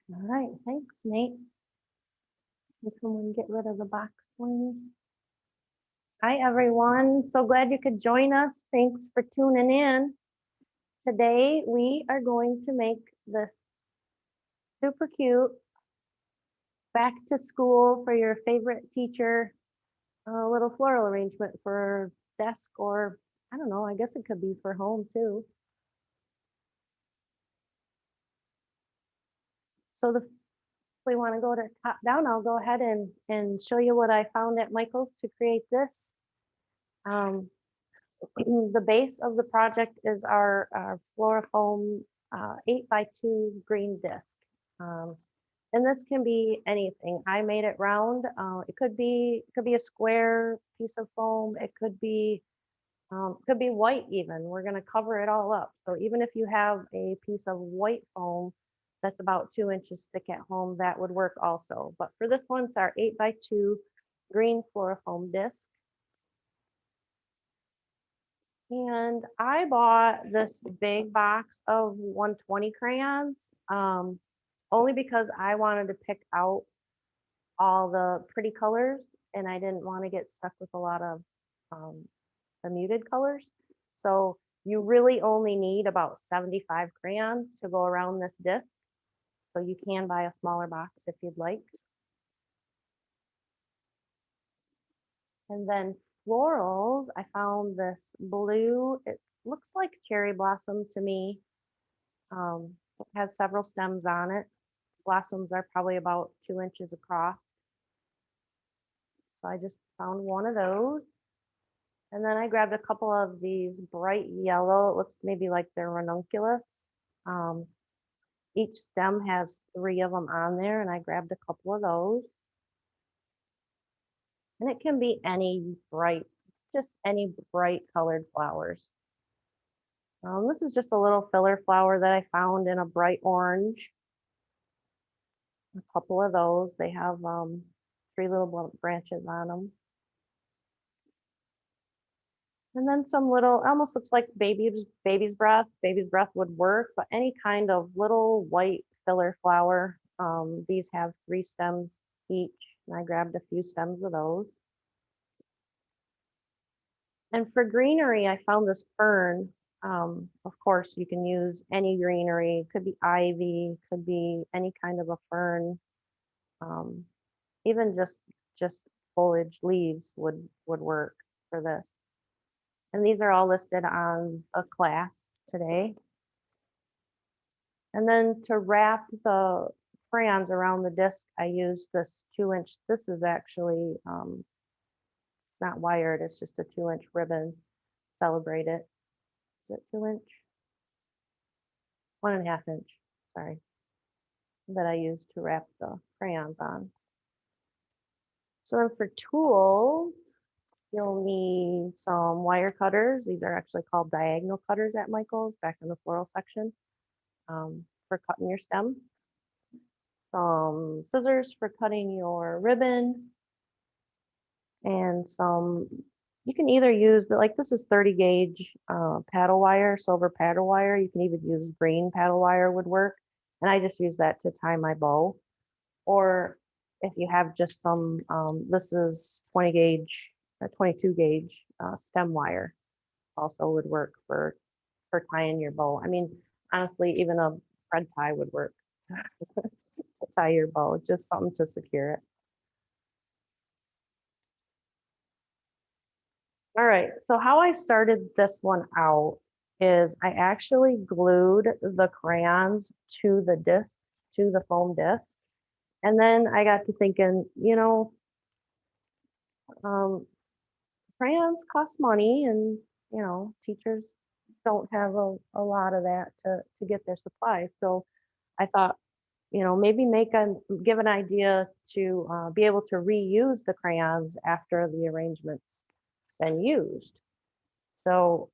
All right, thanks, Nate. Can someone get rid of the box for me? Hi, everyone. So glad you could join us. Thanks for tuning in. Today, we are going to make this super cute back to school for your favorite teacher, a little floral arrangement for desk, or I don't know, I guess it could be for home too. So if we want to go to top down, I'll go ahead and show you what I found at Michael's to create this. The base of the project is our FloraFōM 8x2 green disc. And this can be anything. I made it round. It could be a square piece of foam. It could be white even. We're going to cover it all up. So even if you have a piece of white foam that's about 2 inches thick at home, that would work also. But for this one, it's our 8x2 green FloraFōM disc. And I bought this big box of 120 crayons only because I wanted to pick out all the pretty colors and I didn't want to get stuck with a lot of the muted colors. So you really only need about 75 crayons to go around this disc. So you can buy a smaller box if you'd like. And then florals, I found this blue, it looks like cherry blossom to me. It has several stems on it. Blossoms are probably about 2 inches across. So I just found one of those. And then I grabbed a couple of these bright yellow. It looks maybe like they're ranunculus. Each stem has 3 of them on there, and I grabbed a couple of those. And it can be any bright, just any bright colored flowers. This is just a little filler flower that I found in a bright orange. A couple of those. They have 3 little branches on them. And then some little, almost looks like baby's breath. Baby's breath would work, but any kind of little white filler flower. These have 3 stems each, and I grabbed a few stems of those. And for greenery, I found this fern. Of course, you can use any greenery. It could be ivy, could be any kind of a fern. Even just foliage leaves would work for this. And these are all listed on a class today. And then to wrap the crayons around the disc, I used this 2-inch. This is actually, it's not wired, it's just a 2-inch ribbon. Celebrate it. Is it 2-inch? 1.5 inch, sorry, that I used to wrap the crayons on. So then for tools, you'll need some wire cutters. These are actually called diagonal cutters at Michael's, back in the floral section, for cutting your stems. Some scissors for cutting your ribbon, and some, you can either use like this is 30 gauge paddle wire, silver paddle wire. You can even use green paddle wire would work. And I just use that to tie my bow. Or if you have just some, this is 20 gauge, 22 gauge stem wire also would work for tying your bow. I mean, honestly, even a thread tie would work to tie your bow, just something to secure it. All right, so how I started this one out is I actually glued the crayons to the disc, to the foam disc. And then I got to thinking, you know, crayons cost money, and, you know, teachers don't have a lot of that to get their supplies. So I thought, you know, maybe give an idea to be able to reuse the crayons after the arrangement's been used. So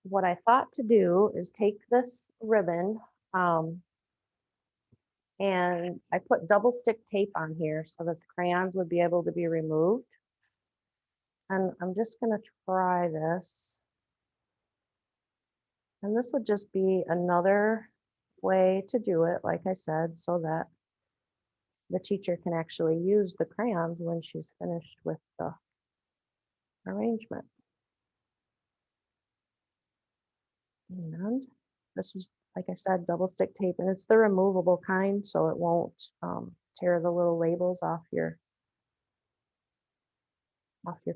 what I thought to do is take this ribbon and I put double stick tape on here so that the crayons would be able to be removed. And I'm just going to try this. And this would just be another way to do it, like I said, so that the teacher can actually use the crayons when she's finished with the arrangement. And this is, like I said, double stick tape, and it's the removable kind, so it won't tear the little labels off your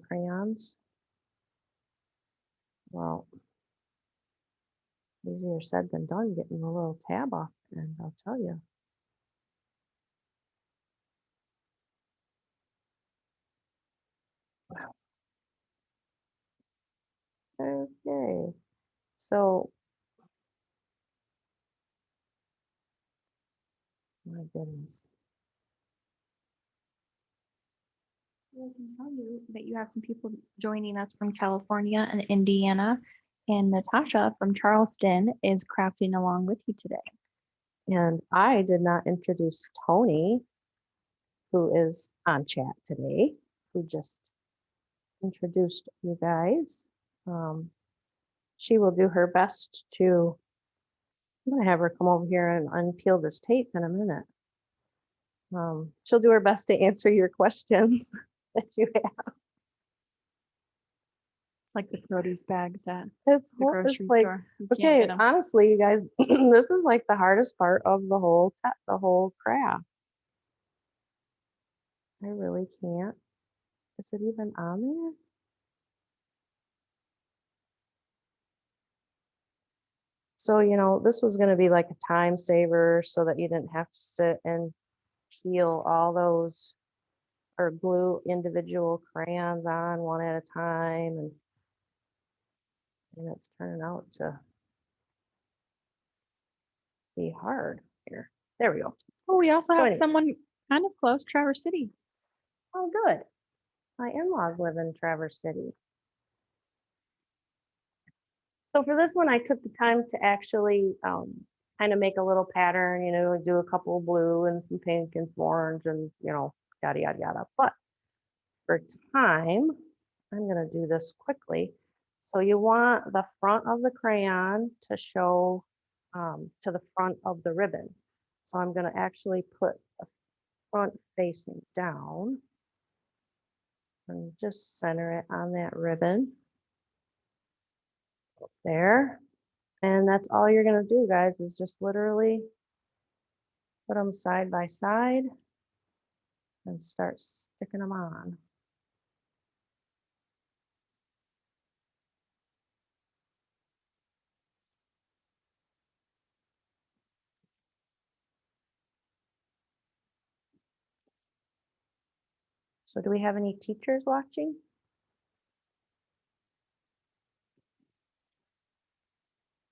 crayons. Well, easier said than done getting the little tab off, and I'll tell you. Okay, so my goodness. I can tell you that you have some people joining us from California and Indiana, and Natasha from Charleston is crafting along with you today. And I did not introduce Tony, who is on chat today, who just introduced you guys. She will do her best to, I'm going to have her come over here and unpeel this tape in a minute. She'll do her best to answer your questions that you have. Like the produce bags at It's the grocery like, store. You can't okay, get 'em. honestly, you guys, this is like the hardest part of the whole craft. I really can't. Is it even on there? So, this was going to be like a time saver so that you didn't have to sit and peel all those or glue individual crayons on one at a time. And it's turning out to be hard here. There we go. Oh, we also So have anyway. someone kind of close, Traverse City. Oh, good. My in-laws live in Traverse City. So for this one, I took the time to actually kind of make a little pattern, do a couple of blue and some pink and some orange and, yada, yada, yada. But for time, I'm going to do this quickly. So you want the front of the crayon to show to the front of the ribbon. So I'm going to actually put the front facing down and just center it on that ribbon there. And that's all you're going to do, guys, is just literally put them side by side and start sticking them on. So do we have any teachers watching?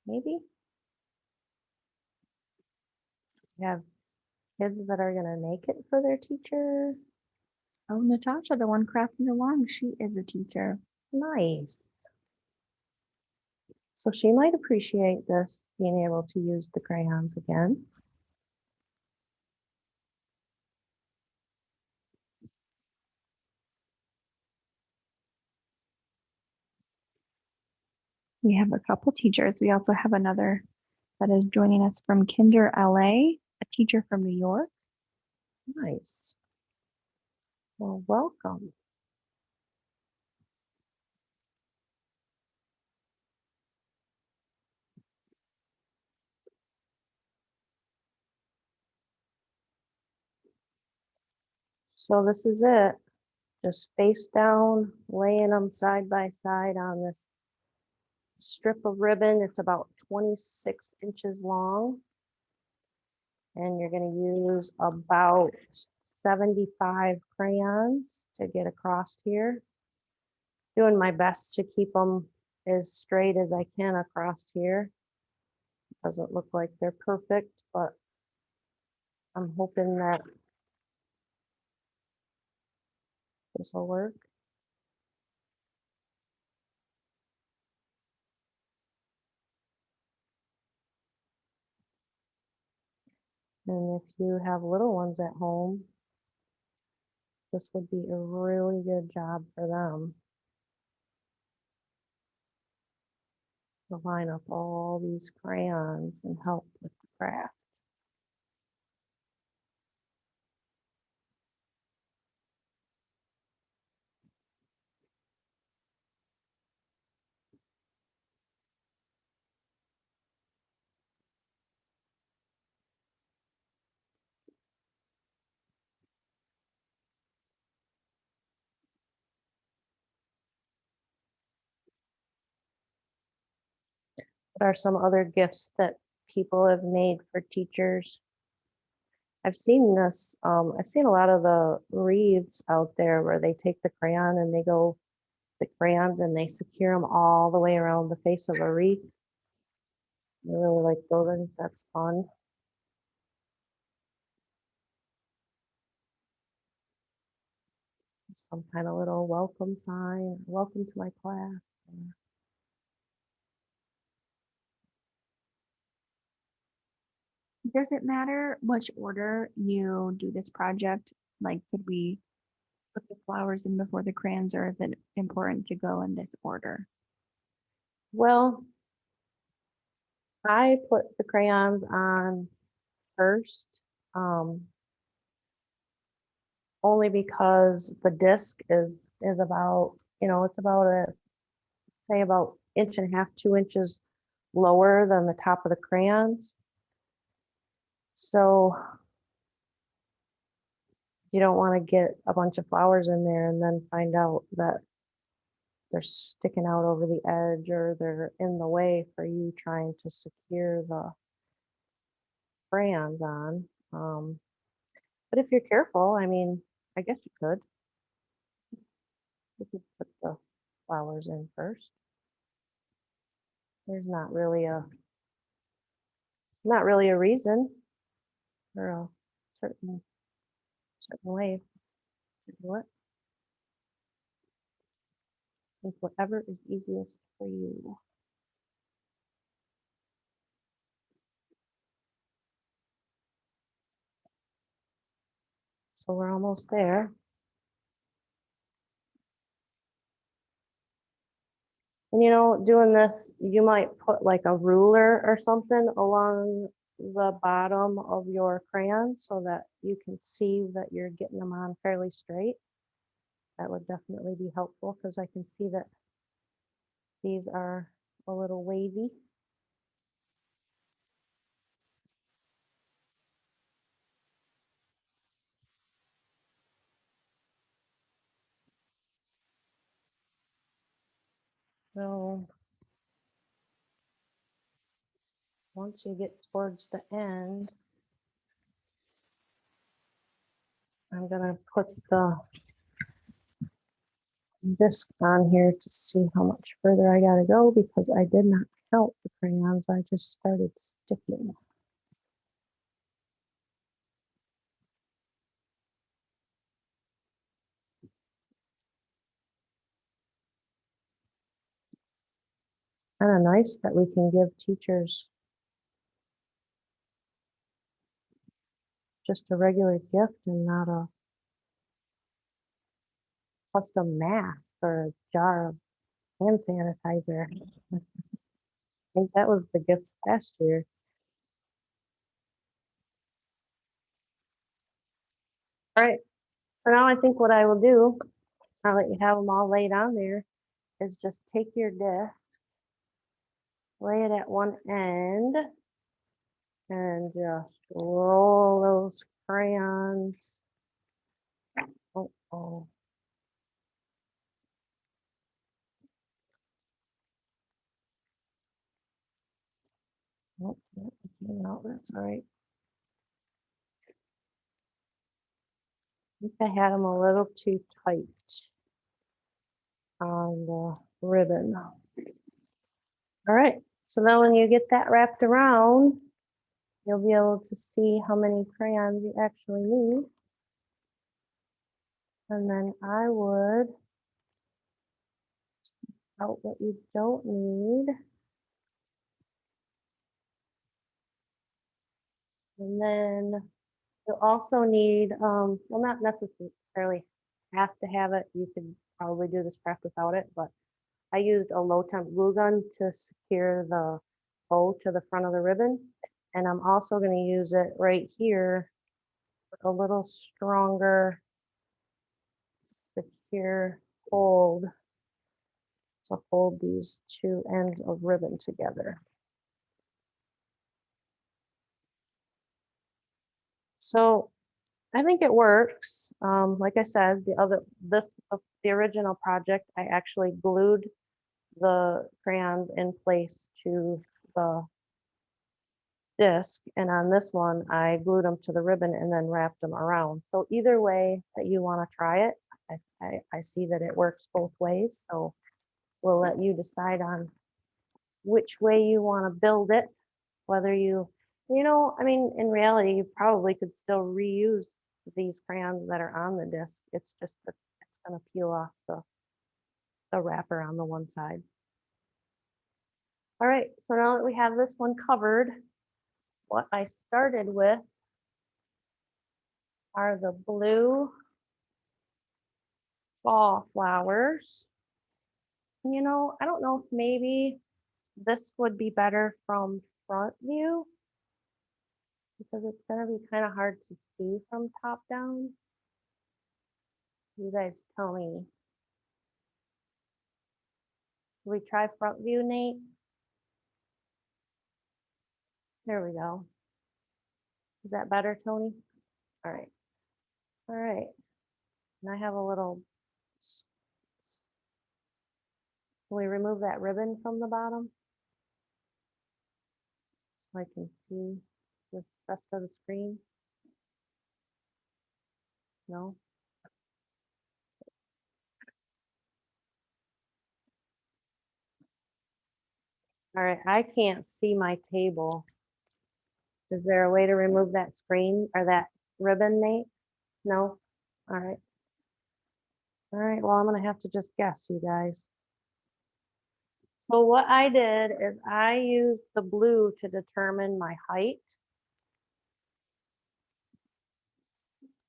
Maybe? We have kids that are going to make it for their teacher. Oh, Natasha, the one crafting along, she is a teacher. Nice. So she might appreciate this, being able to use the crayons again. We have a couple teachers. We also have another that is joining us from Kinder, LA, a teacher from New York. Nice. Well, welcome. So this is it. Just face down, laying them side by side on this strip of ribbon. It's about 26 inches long. And you're going to use about 75 crayons to get across here. Doing my best to keep them as straight as I can across here. Doesn't look like they're perfect, but I'm hoping that this will work. And if you have little ones at home, this would be a really good job for them to line up all these crayons and help with the craft. What are some other gifts that people have made for teachers? I've seen this, I've seen a lot of the wreaths out there where they take the crayon and they go the crayons and they secure them all the way around the face of a wreath. I really like those. I think that's fun. Some kind of little welcome sign, welcome to my class. Does it matter which order you do this project? Like, could we put the flowers in before the crayons, or is it important to go in this order? Well, I put the crayons on first, only because the disc is about, it's about say about 1.5 to 2 inches lower than the top of the crayons. So you don't want to get a bunch of flowers in there and then find out that they're sticking out over the edge or they're in the way for you trying to secure the crayons on. But if you're careful, I mean, I guess you could. You could put the flowers in first. There's not really a reason or a certain way to do it. I think whatever is easiest for you. So we're almost there. And doing this, you might put like a ruler or something along the bottom of your crayon so that you can see that you're getting them on fairly straight. That would definitely be helpful because I can see that these are a little wavy. So once you get towards the end, I'm gonna put the disc on here to see how much further I gotta go because I did not count the crayons. I just started sticking. Kind of nice that we can give teachers just a regular gift and not a custom mask or a jar of hand sanitizer. I think that was the gifts last year. All right, so now I think what I will do, now that you have them all laid on there, is just take your disc, lay it at one end, and just roll those crayons. Oh, oh. Nope, nope, no, that's all right. I think I had them a little too tight on the ribbon. All right, so then when you get that wrapped around, you'll be able to see how many crayons you actually need. And then I would out what you don't need. And then you'll also need, well, not necessarily have to have it. You could probably do this craft without it, but I used a low temp glue gun to secure the bow to the front of the ribbon. And I'm also going to use it right here with a little stronger secure hold to hold these two ends of ribbon together. So I think it works. Like I said, the original project, I actually glued the crayons in place to the disc, and on this one, I glued them to the ribbon and then wrapped them around. So either way that you want to try it, I see that it works both ways. So we'll let you decide on which way you want to build it, whether I mean, in reality, you probably could still reuse these crayons that are on the disc. It's just that it's going to peel off the wrapper on the one side. All right, so now that we have this one covered, what I started with are the blue fall flowers. I don't know if maybe this would be better from front view because it's going to be kind of hard to see from top down. You guys tell me. Should we try front view, Nate? There we go. Is that better, Tony? All right. All right. And I have a little, can we remove that ribbon from the bottom? So I can see the rest of the screen. No? All right, I can't see my table. Is there a way to remove that screen or that ribbon, Nate? No? All right. All right, well, I'm gonna have to just guess, you guys. So what I did is I used the blue to determine my height.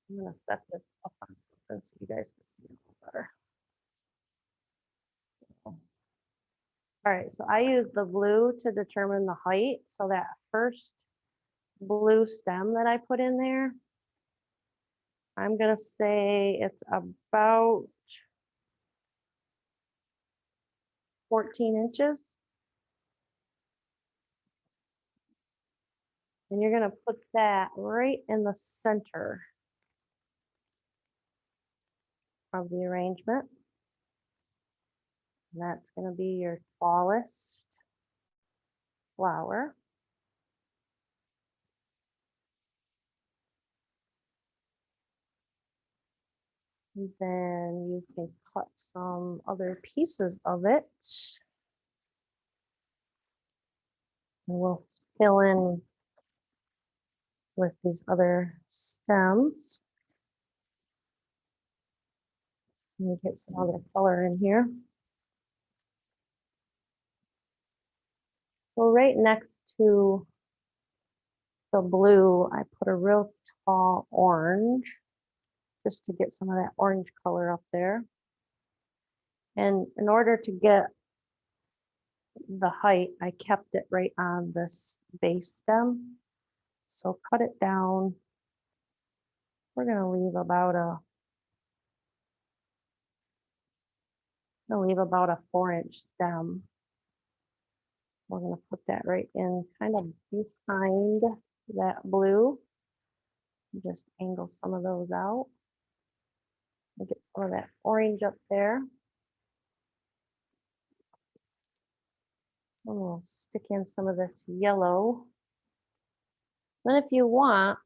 I'm gonna set this up on something so you guys can see it a little better. All right, so I used the blue to determine the height. So that first blue stem that I put in there, I'm gonna say it's about 14 inches. And you're gonna put that right in the center of the arrangement. And that's gonna be your tallest flower. And then you can cut some other pieces of it. And we'll fill in with these other stems. Let me get some other color in here. So right next to the blue, I put a real tall orange just to get some of that orange color up there. And in order to get the height, I kept it right on this base stem. So cut it down. We're gonna leave about a 4-inch stem. We're gonna put that right in kind of behind that blue. Just angle some of those out. And get some of that orange up there. And we'll stick in some of this yellow. Then if you want,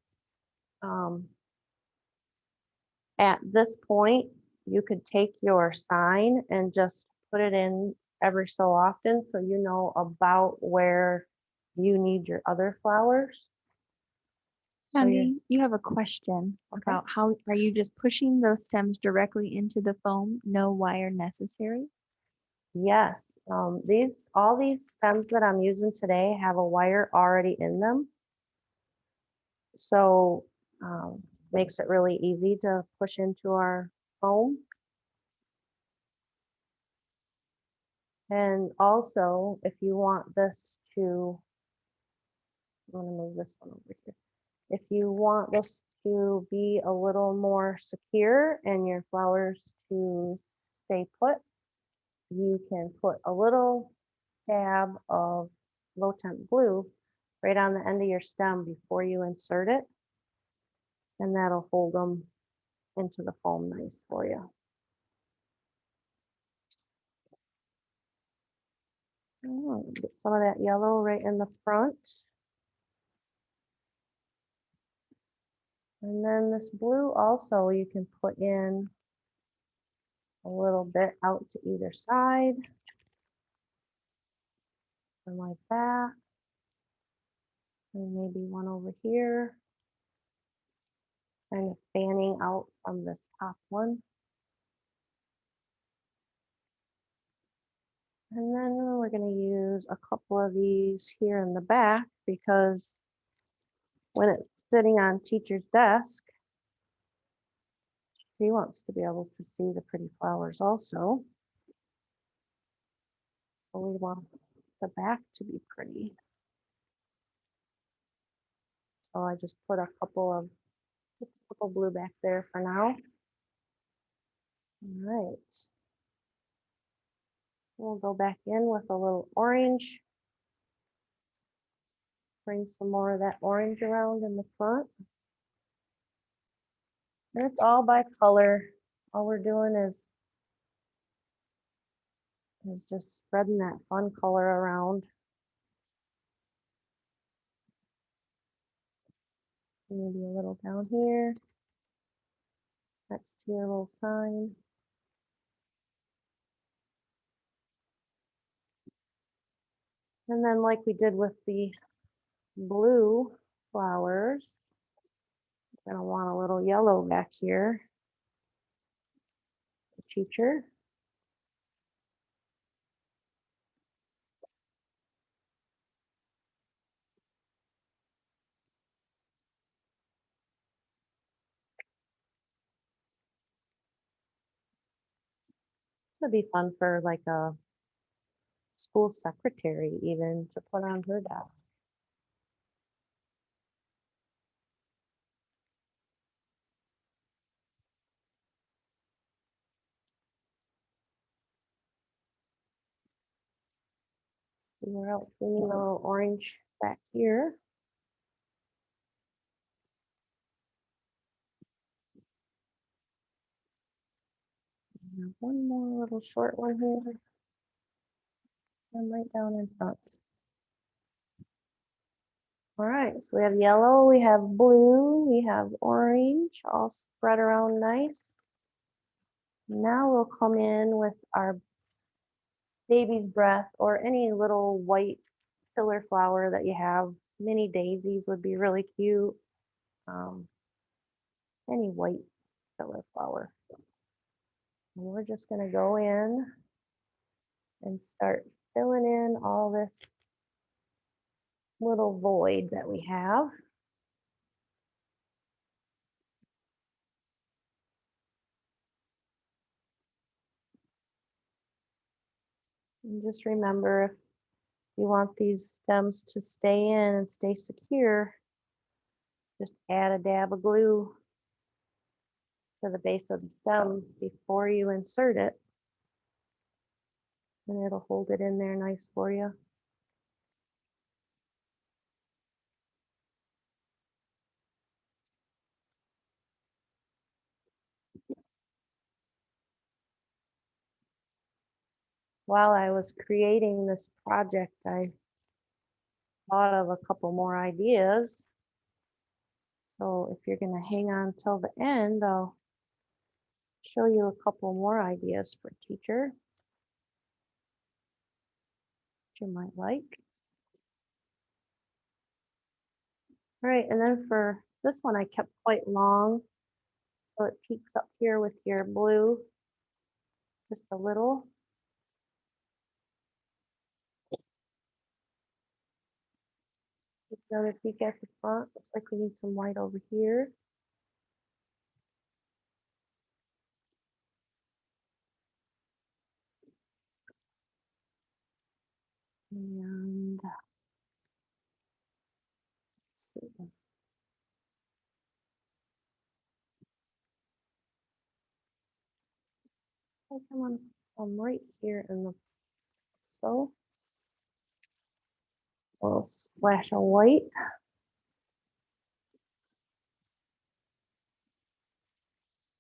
at this point, you could take your sign and just put it in every so often so you know about where you need your other flowers. So Candy, you have a question about how are you just pushing those stems directly into the foam? No wire necessary? Yes, all these stems that I'm using today have a wire already in them. So makes it really easy to push into our foam. And also, if you want this to, I'm gonna move this one over here. If you want this to be a little more secure and your flowers to stay put, you can put a little dab of low temp glue right on the end of your stem before you insert it. And that'll hold them into the foam nice for you. Oh, get some of that yellow right in the front. And then this blue also you can put in a little bit out to either side. And like that. And maybe one over here. Kind of fanning out from this top one. And then we're going to use a couple of these here in the back because when it's sitting on teacher's desk, she wants to be able to see the pretty flowers also. So we want the back to be pretty. So I just put just a couple blue back there for now. All right. We'll go back in with a little orange. Bring some more of that orange around in the front. And it's all by color. All we're doing is just spreading that fun color around. Maybe a little down here. Next to your little sign. And then like we did with the blue flowers, we're gonna want a little yellow back here. The teacher. This would be fun for like a school secretary even to put on her desk. See where else we need a little orange back here. And one more little short one here. And right down in front. All right, so we have yellow, we have blue, we have orange, all spread around nice. Now we'll come in with our baby's breath or any little white pillar flower that you have. Mini daisies would be really cute. Any white pillar flower. And we're just going to go in and start filling in all this little void that we have. And just remember, if you want these stems to stay in and stay secure, just add a dab of glue to the base of the stem before you insert it. And it'll hold it in there nice for you. While I was creating this project, I thought of a couple more ideas. So if you're going to hang on till the end, I'll show you a couple more ideas for teacher you might like. All right, and then for this one, I kept quite long, so it peaks up here with your blue, just a little. Take another peek at the front. Looks like we need some white over here. And let's see. I think I'm gonna put some right here in the so a little splash of white.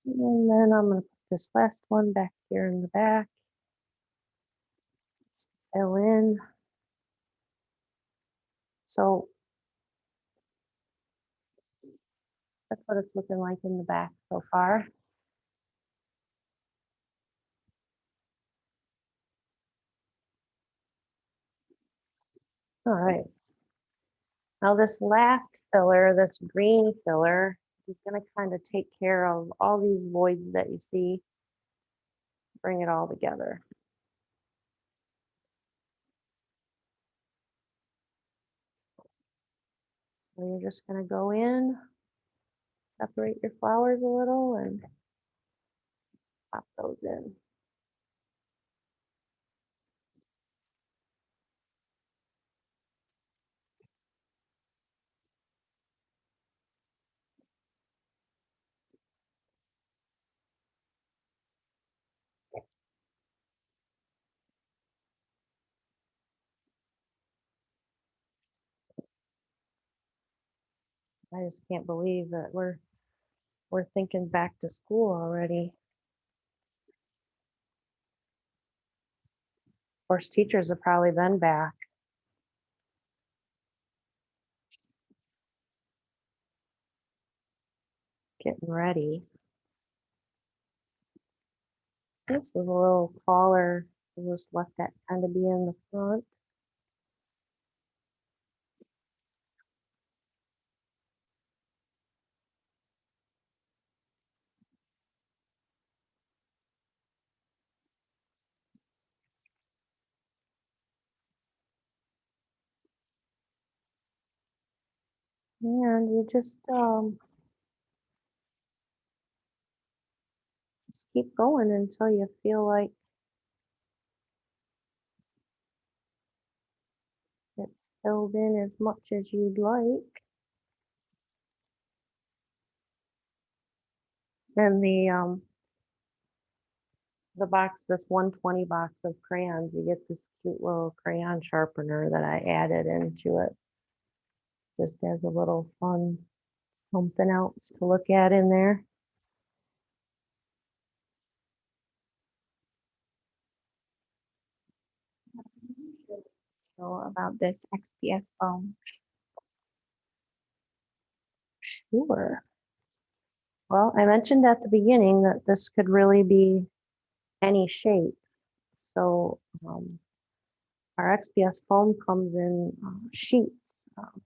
And then I'm gonna put this last one back here in the back. Fill in. So that's what it's looking like in the back so far. All right. Now this last filler, this green filler, is going to kind of take care of all these voids that you see, bring it all together. So you're just going to go in, separate your flowers a little and pop those in. I just can't believe that we're thinking back to school already. Of course, teachers have probably been back. Getting ready. This is a little taller. I just left that kind of be in the front. And you just keep going until you feel like it's filled in as much as you'd like. And the box, this 120 box of crayons, you get this cute little crayon sharpener that I added into it. Just as a little fun something else to look at in there. So about this XPS foam. Sure. Well, I mentioned at the beginning that this could really be any shape. So our XPS foam comes in sheets.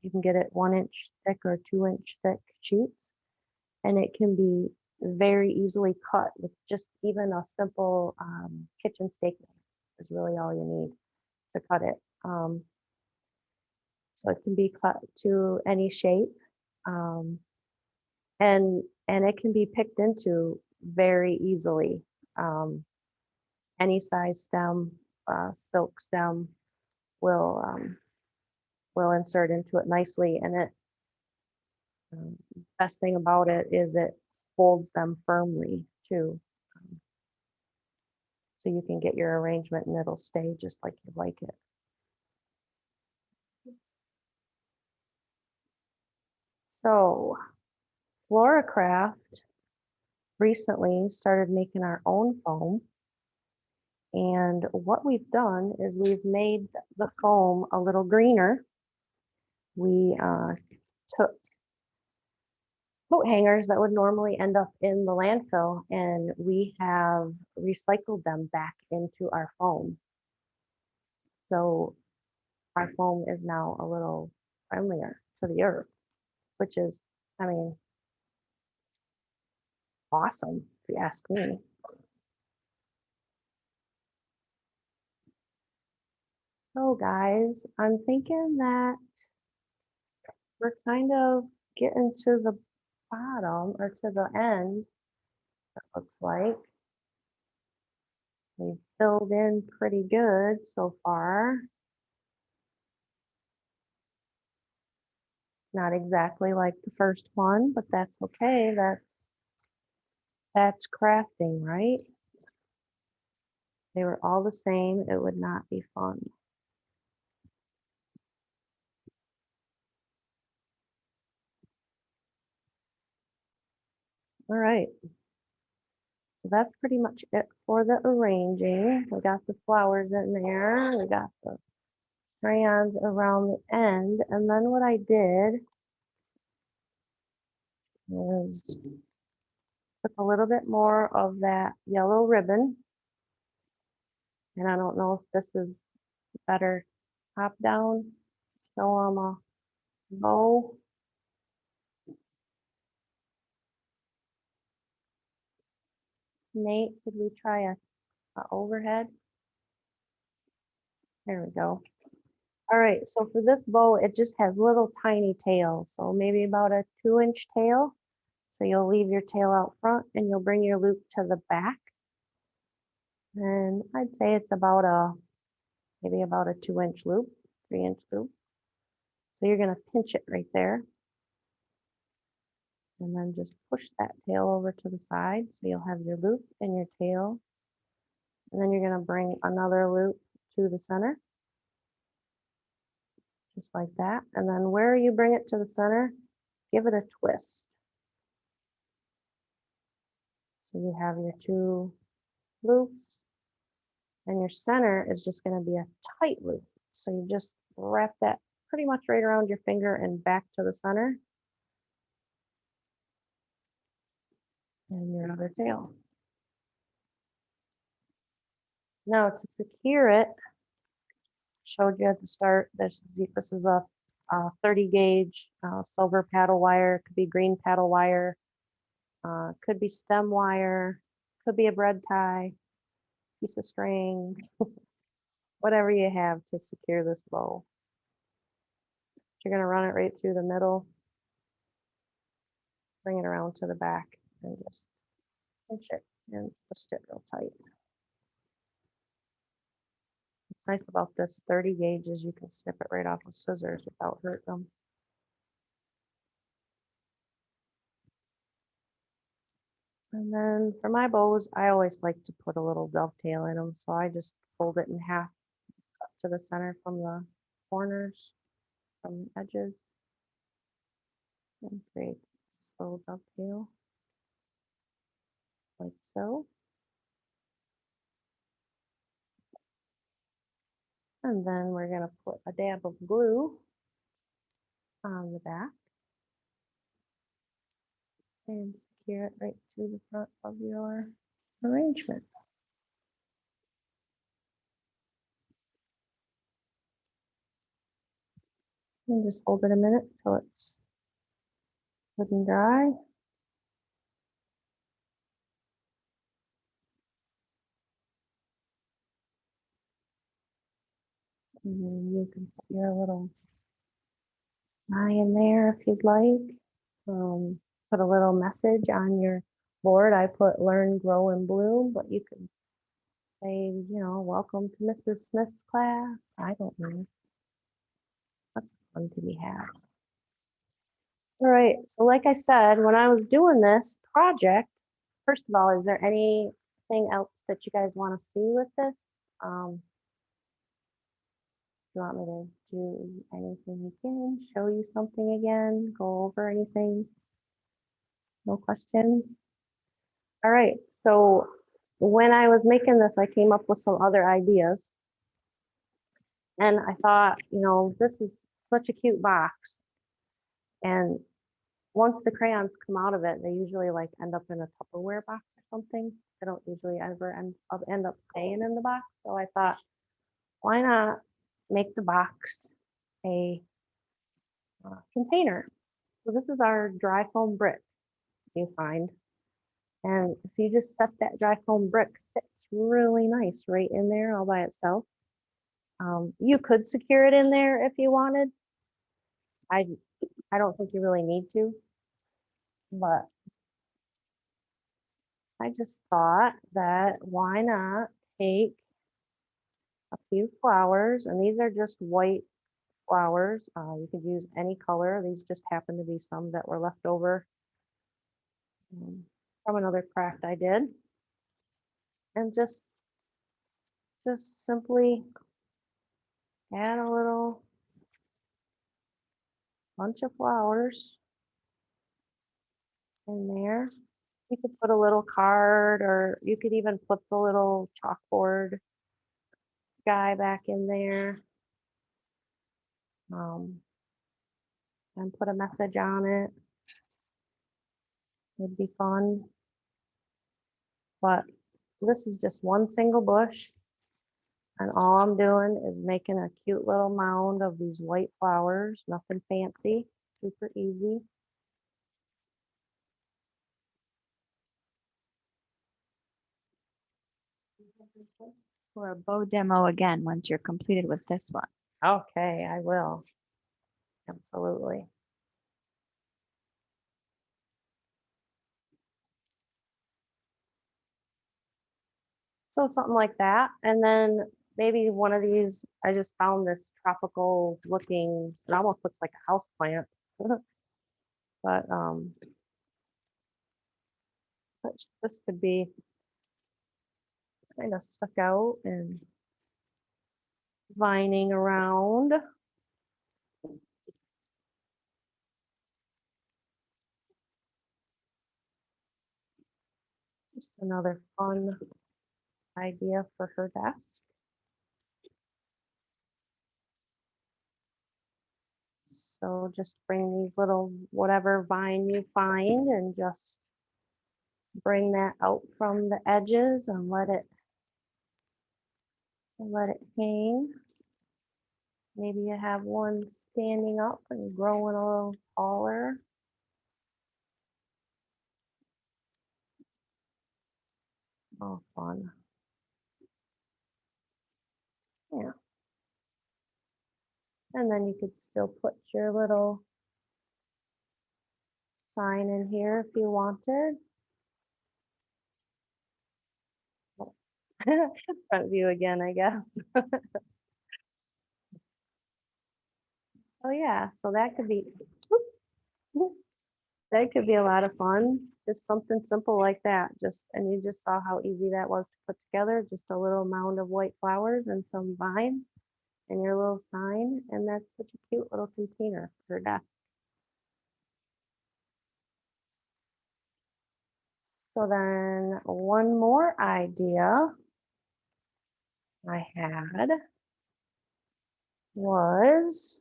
You can get it 1-inch thick or 2-inch thick sheets, and it can be very easily cut with just even a simple kitchen steak knife is really all you need to cut it. So it can be cut to any shape, and it can be picked into very easily. Any size stem, silk stem will insert into it nicely, and it best thing about it is it holds them firmly too. So you can get your arrangement and it'll stay just like you like it. So FloraCraft recently started making our own foam. And what we've done is we've made the foam a little greener. We took coat hangers that would normally end up in the landfill, and we have recycled them back into our foam. So our foam is now a little friendlier to the earth, which is, I mean, awesome if you ask me. So guys, I'm thinking that we're kind of getting to the bottom or to the end, it looks like. We've filled in pretty good so far. Not exactly like the first one, but that's okay. That's crafting, right? They were all the same. It would not be fun. All right. So that's pretty much it for the arranging. We got the flowers in there. We got the crayons around the end. And then what I did was took a little bit more of that yellow ribbon. And I don't know if this is better top down. Show them a bow. Nate, could we try a overhead? There we go. All right, so for this bow, it just has little tiny tails. So maybe about a 2-inch tail. So you'll leave your tail out front and you'll bring your loop to the back. And I'd say it's about maybe about a 2-inch loop, 3-inch loop. So you're gonna pinch it right there. And then just push that tail over to the side. So you'll have your loop and your tail. And then you're gonna bring another loop to the center. Just like that. And then where you bring it to the center, give it a twist. So you have your 2 loops and your center is just going to be a tight loop. So you just wrap that pretty much right around your finger and back to the center. And your other tail. Now to secure it, showed you at the start, this is a 30 gauge silver paddle wire, could be green paddle wire, could be stem wire, could be a bread tie, piece of string, whatever you have to secure this bow. You're going to run it right through the middle, bring it around to the back, and just pinch it and twist it real tight. What's nice about this 30 gauge is you can snip it right off with scissors without hurting them. And then for my bows, I always like to put a little dovetail in them, so I just fold it in half up to the center from the corners, from the edges, and create this little dovetail, like so. And then we're going to put a dab of glue on the back and secure it right to the front of your arrangement. And just hold it a minute till it's good and dry. And then you can put your little eye in there if you'd like. Put a little message on your board. I put learn, grow, and bloom, but you could say, you know, welcome to Mrs. Smith's class. I don't know. That's fun to be had. All right, so like I said, when I was doing this project, first of all, is there anything else that you guys want to see with this? Do you want me to do anything again, show you something again, go over anything? No questions? All right, so when I was making this, I came up with some other ideas. And I thought, you know, this is such a cute box. And once the crayons come out of it, they usually like end up in a Tupperware box or something. They don't usually ever end up staying in the box. So I thought, why not make the box a container? So this is our dry foam brick you find. And if you just set that dry foam brick, fits really nice right in there all by itself. You could secure it in there if you wanted. I don't think you really need to, but I just thought that why not take a few flowers, and these are just white flowers. You could use any color. These just happen to be some that were left over from another craft I did. And just simply add a little bunch of flowers in there. You could put a little card, or you could even put the little chalkboard guy back in there. and put a message on it. Would be fun. But this is just one single bush. And all I'm doing is making a cute little mound of these white flowers, nothing fancy, super easy. For a bow demo again, once you're completed with this one. Okay, I will. Absolutely. So something like that. And then maybe one of these, I just found this tropical looking, it almost looks like a house plant. But this could be kind of stuck out and vining around. Just another fun idea for her desk. So just bring these little, whatever vine you find and just bring that out from the edges and let it hang. Maybe you have one standing up and growing a little taller. Oh, fun. Yeah. And then you could still put your little sign in here if you wanted. Front view again, I guess. Oh yeah, so that could be, oops, that could be a lot of fun. Just something simple like that. And you just saw how easy that was to put together. Just a little mound of white flowers and some vines and your little sign. And that's such a cute little container for your desk. So then one more idea I had was,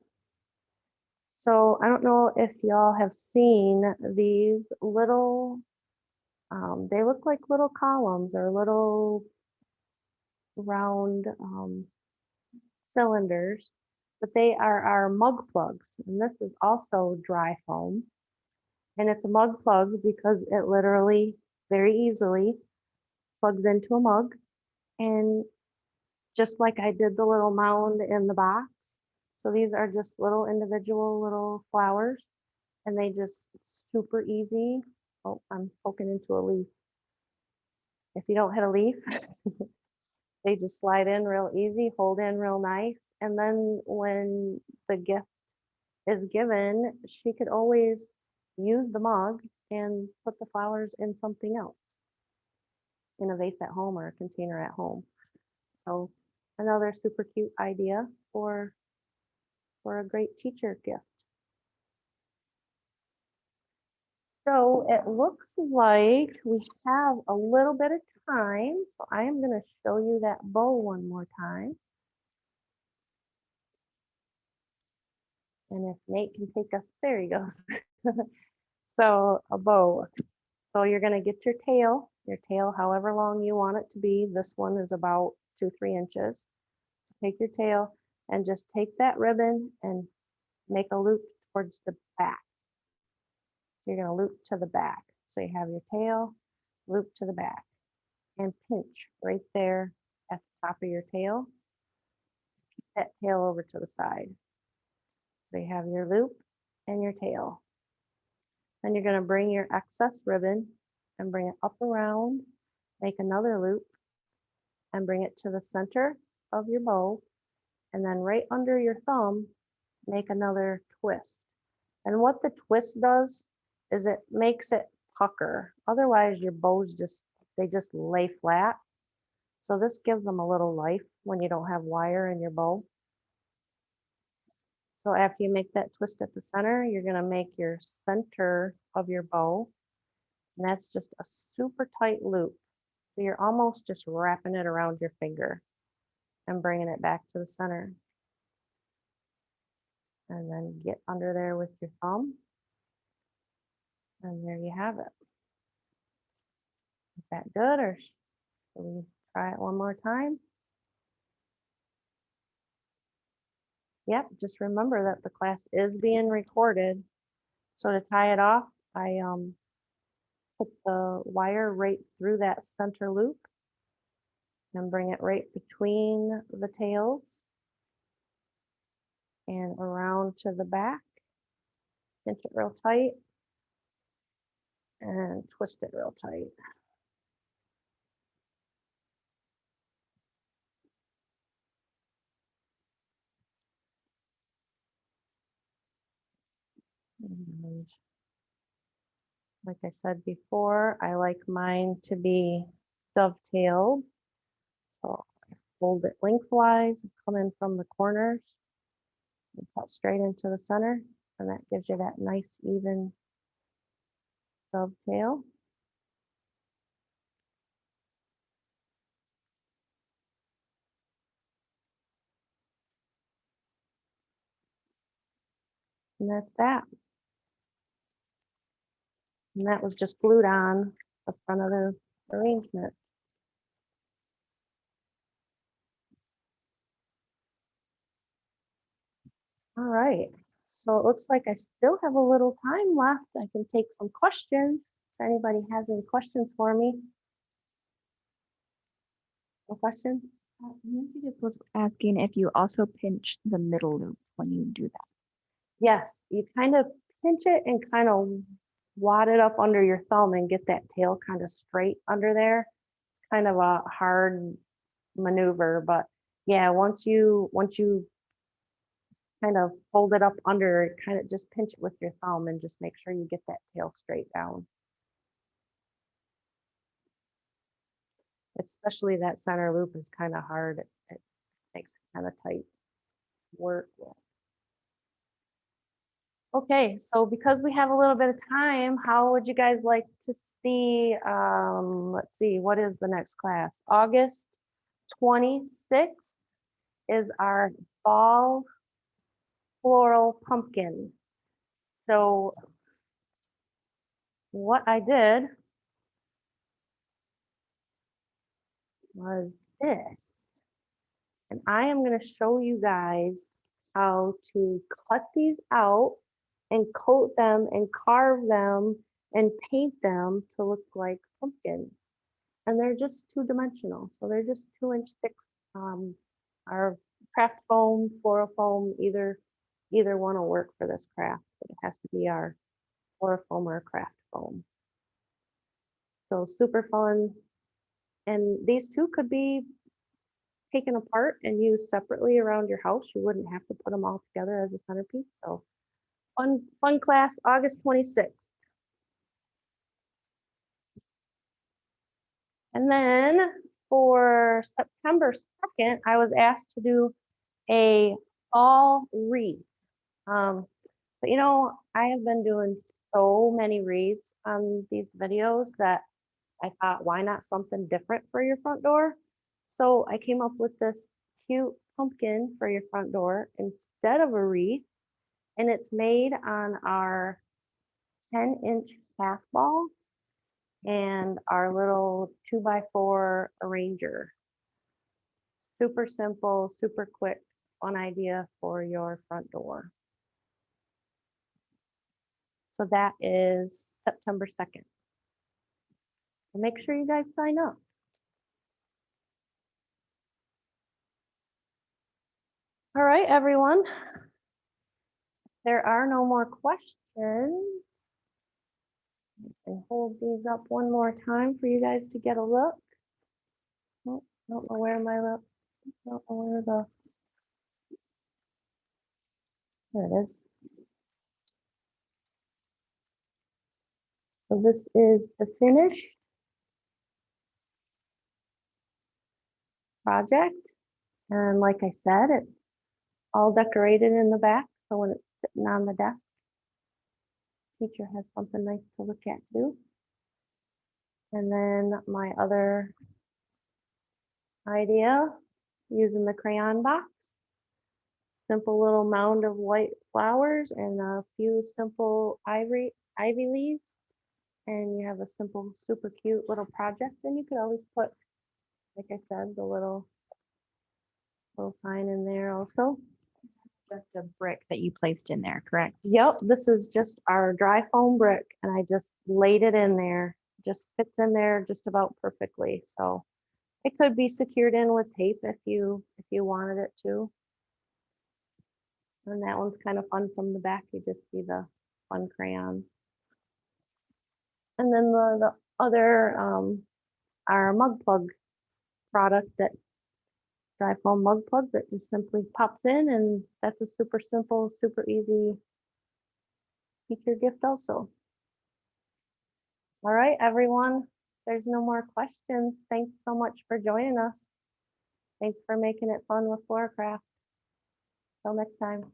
so I don't know if y'all have seen these little, they look like little columns or little round cylinders, but they are our mug plugs. And this is also dry foam. And it's a mug plug because it literally very easily plugs into a mug. And just like I did the little mound in the box. So these are just little individual little flowers and they just super easy. Oh, I'm poking into a leaf. If you don't hit a leaf, they just slide in real easy, hold in real nice. And then when the gift is given, she could always use the mug and put the flowers in something else, in a vase at home or a container at home. So another super cute idea for a great teacher gift. So it looks like we have a little bit of time. So I am going to show you that bow one more time. And if Nate can take us, there he goes. So a bow. So you're going to get your tail however long you want it to be. This one is about 2-3 inches. Take your tail and just take that ribbon and make a loop towards the back. So you're going to loop to the back. So you have your tail, loop to the back, and pinch right there at the top of your tail. That tail over to the side. So you have your loop and your tail. Then you're going to bring your excess ribbon and bring it up around, make another loop, and bring it to the center of your bow. And then right under your thumb, make another twist. And what the twist does is it makes it pucker. Otherwise, your bows they just lay flat. So this gives them a little life when you don't have wire in your bow. So after you make that twist at the center, you're going to make your center of your bow. And that's just a super tight loop. So you're almost just wrapping it around your finger and bringing it back to the center. And then get under there with your thumb. And there you have it. Is that good, or should we try it one more time? Yep, just remember that the class is being recorded. So to tie it off, I put the wire right through that center loop and bring it right between the tails and around to the back. Pinch it real tight and twist it real tight. And like I said before, I like mine to be dovetailed. So I fold it lengthwise, come in from the corners, and cut straight into the center, and that gives you that nice even dovetail. And that's that. And that was just glued on the front of the arrangement. All right. So it looks like I still have a little time left. I can take some questions. If anybody has any questions for me. No questions? Nancy just was asking if you also pinch the middle loop when you do that. Yes, you kind of pinch it and kind of wad it up under your thumb and get that tail kind of straight under there. It's kind of a hard maneuver, but yeah, once you kind of fold it up under it, kind of just pinch it with your thumb and just make sure you get that tail straight down. Especially that center loop is kind of hard. It makes it kind of tight work. Okay, so because we have a little bit of time, how would you guys like to see, let's see, what is the next class? August 26th is our fall floral pumpkin. So what I did was this, and I am going to show you guys how to cut these out and coat them and carve them and paint them to look like pumpkins. And they're just two-dimensional. So they're just 2-inch thick. Our craft foam, FloraFōM, either one will work for this craft, but it has to be our FloraFōM or craft foam. So super fun. And these two could be taken apart and used separately around your house. You wouldn't have to put them all together as a centerpiece. So fun class, August 26th. And then for September 2nd, I was asked to do a fall wreath. But you know, I have been doing so many wreaths on these videos that I thought, why not something different for your front door? So I came up with this cute pumpkin for your front door instead of a wreath. And it's made on our 10-inch half ball and our little 2x4 arranger. Super simple, super quick, fun idea for your front door. So that is September 2nd. So make sure you guys sign up. All right, everyone. There are no more questions. And hold these up one more time for you guys to get a look. Oh, don't know where my look. Don't know where the. There it is. So this is the finished project. And like I said, it's all decorated in the back. So when it's sitting on the desk, teacher has something nice to look at too. And then my other idea, using the crayon box. simple little mound of white flowers and a few simple ivy leaves. And you have a simple, super cute little project. Then you could always put, like I said, the little sign in there also. Just a brick that you placed in there, correct? Yep, this is just our dry foam brick and I just laid it in there. Just fits in there just about perfectly. So it could be secured in with tape if you wanted it to. And that one's kind of fun from the back. You just see the fun crayons. And then the other our mug plug product, that dry foam mug plug that just simply pops in, and that's a super simple, super easy feature gift also. All right, everyone, there's no more questions. Thanks so much for joining us. Thanks for making it fun with FloraCraft. Till next time.